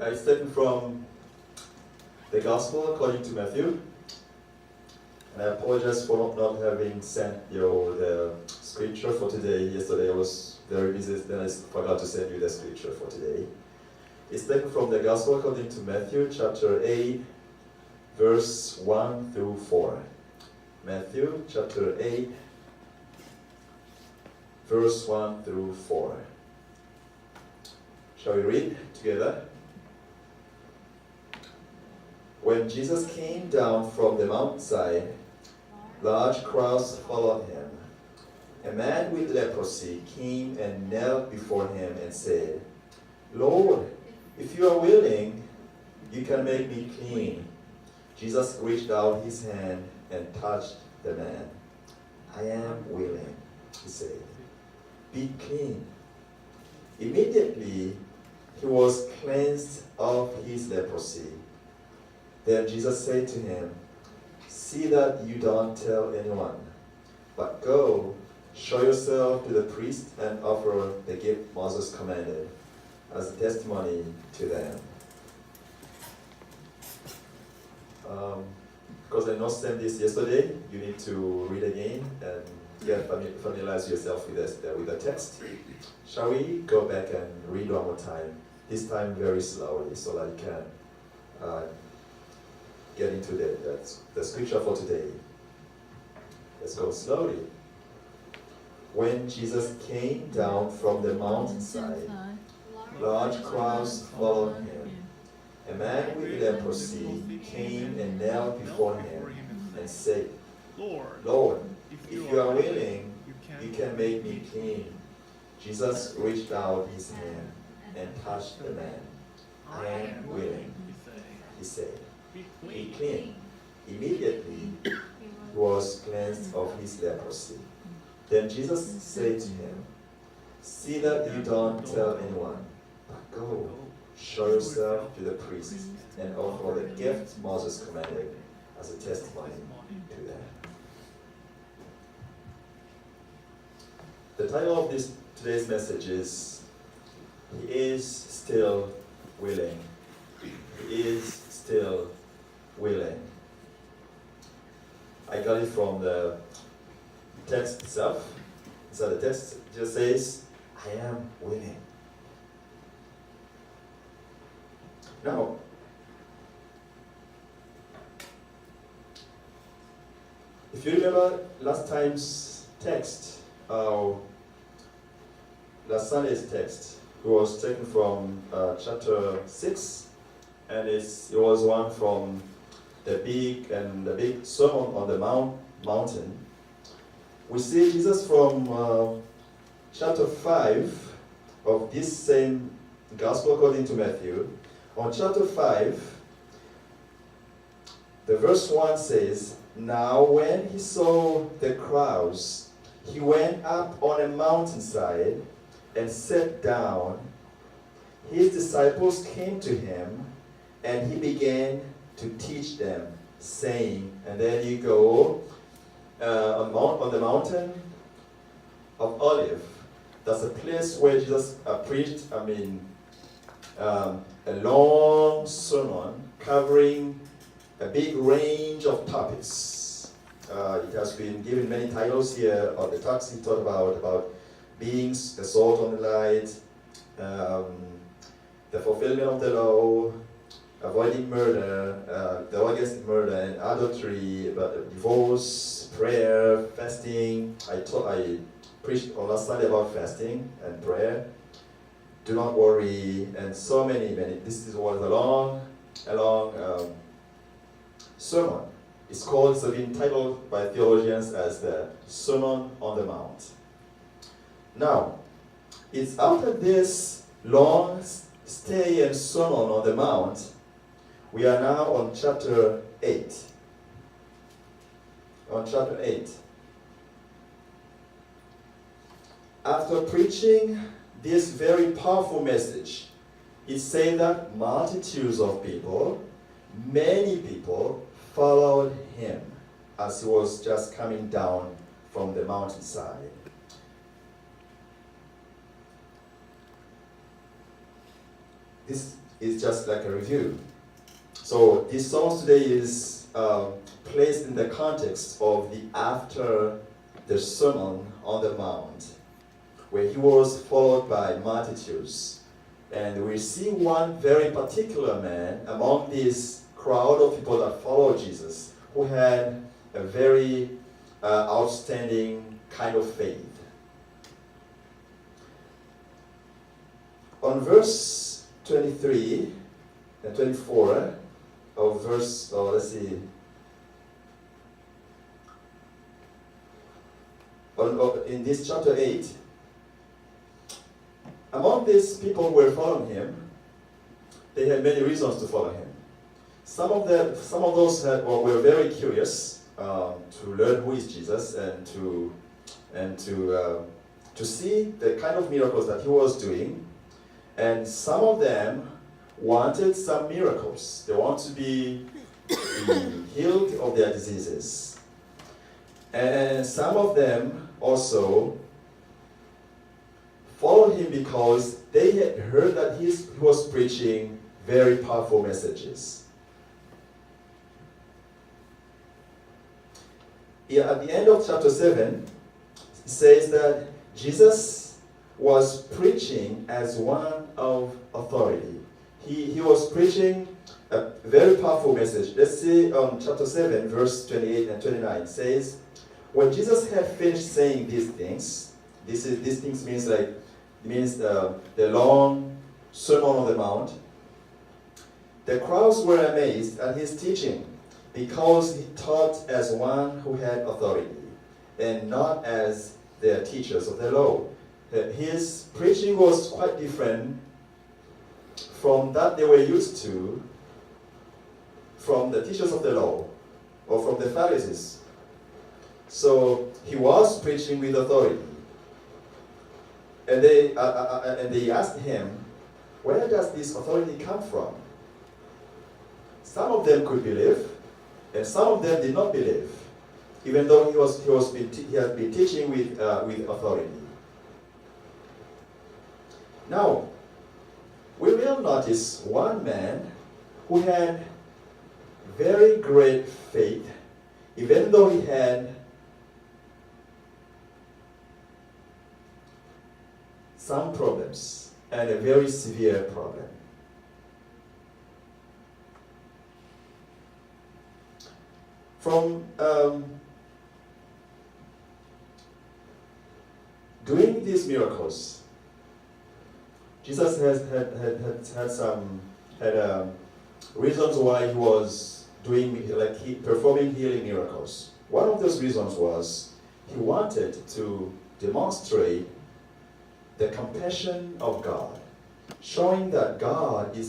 It's taken from the Gospel according to Matthew. And I apologize for not having sent you the scripture for today. Yesterday I was very busy, then I forgot to send you the scripture for today. It's taken from the Gospel according to Matthew, chapter 8, verse 1 through 4. Matthew, chapter 8, verse 1 through 4. Shall we read together? When Jesus came down from the mountainside, large crowds followed him. A man with leprosy came and knelt before him and said, "Lord, if you are willing, you can make me clean." Jesus reached out his hand and touched the man. "I am willing," he said. "Be clean." Immediately, he was cleansed of his leprosy. Then Jesus said to him, "See that you don't tell anyone, but go, show yourself to the priest and offer the gift Moses commanded as a testimony to them." Because I know sent this yesterday, you need to read again and familiarize yourself with the text. Shall we go back and read one more time? This time very slowly, so that you can get into the scripture for today. Let's go slowly. When Jesus came down from the mountainside, large crowds followed him. A man with leprosy came and knelt before him and said, "Lord, if you are willing, you can make me clean." Jesus reached out his hand and touched the man. "I am willing," he said. "Be clean." Immediately he was cleansed of his leprosy. Then Jesus said to him, "See that you don't tell anyone, but go, show yourself to the priest and offer the gift Moses commanded as a testimony to them." The title of today's message is, "He is still willing." He is still willing. I got it from the text itself. So the text just says, "I am willing." Now, if you remember last time's text, last Sunday's text, it was taken from chapter 6, and it was one from the big sermon on the mountain. We see Jesus from chapter 5 of this same Gospel according to Matthew. On chapter 5, the verse 1 says, "Now when he saw the crowds, he went up on a mountainside and sat down. His disciples came to him, and he began to teach them, saying," and then you go on the mountain of Olive. That's a place where Jesus preached, a long sermon covering a big range of topics. It has been given many titles here. On the talks he taught about being the salt on the light, the fulfillment of the law, avoiding murder, the law against murder and adultery, divorce, prayer, fasting. I preached on last Sunday about fasting and prayer. Do not worry, and so many. This was a long sermon. It's been titled by theologians as the Sermon on the Mount. Now, it's after this long stay and sermon on the mount, we are now on chapter 8. On chapter 8. After preaching this very powerful message, it said that multitudes of people, many people, followed him as he was just coming down from the mountainside. This is just like a review. So this song today is placed in the context of the after the Sermon on the Mount, where he was followed by multitudes. And we see one very particular man among this crowd of people that followed Jesus, who had a very outstanding kind of faith. On verse 23 and 24 of verse, let's see, in this chapter 8, among these people who were following him, they had many reasons to follow him. Some of those were very curious to learn who is Jesus and to see the kind of miracles that he was doing. And some of them wanted some miracles. They want to be healed of their diseases. And some of them also followed him because they had heard that he was preaching very powerful messages. At the end of chapter 7, it says that Jesus was preaching as one of authority. He was preaching a very powerful message. Let's see chapter 7, verse 28 and 29. It says, when Jesus had finished saying these things, these things means the long Sermon on the Mount, the crowds were amazed at his teaching, because he taught as one who had authority, and not as their teachers of the law. His preaching was quite different from that they were used to from the teachers of the law, or from the Pharisees. So he was preaching with authority. And they asked him, where does this authority come from? Some of them could believe, and some of them did not believe, even though he had been teaching with authority. Now, we will notice one man who had very great faith, even though he had some problems, and a very severe problem. From doing these miracles, Jesus had reasons why he was performing healing miracles. One of those reasons was he wanted to demonstrate the compassion of God, showing that God is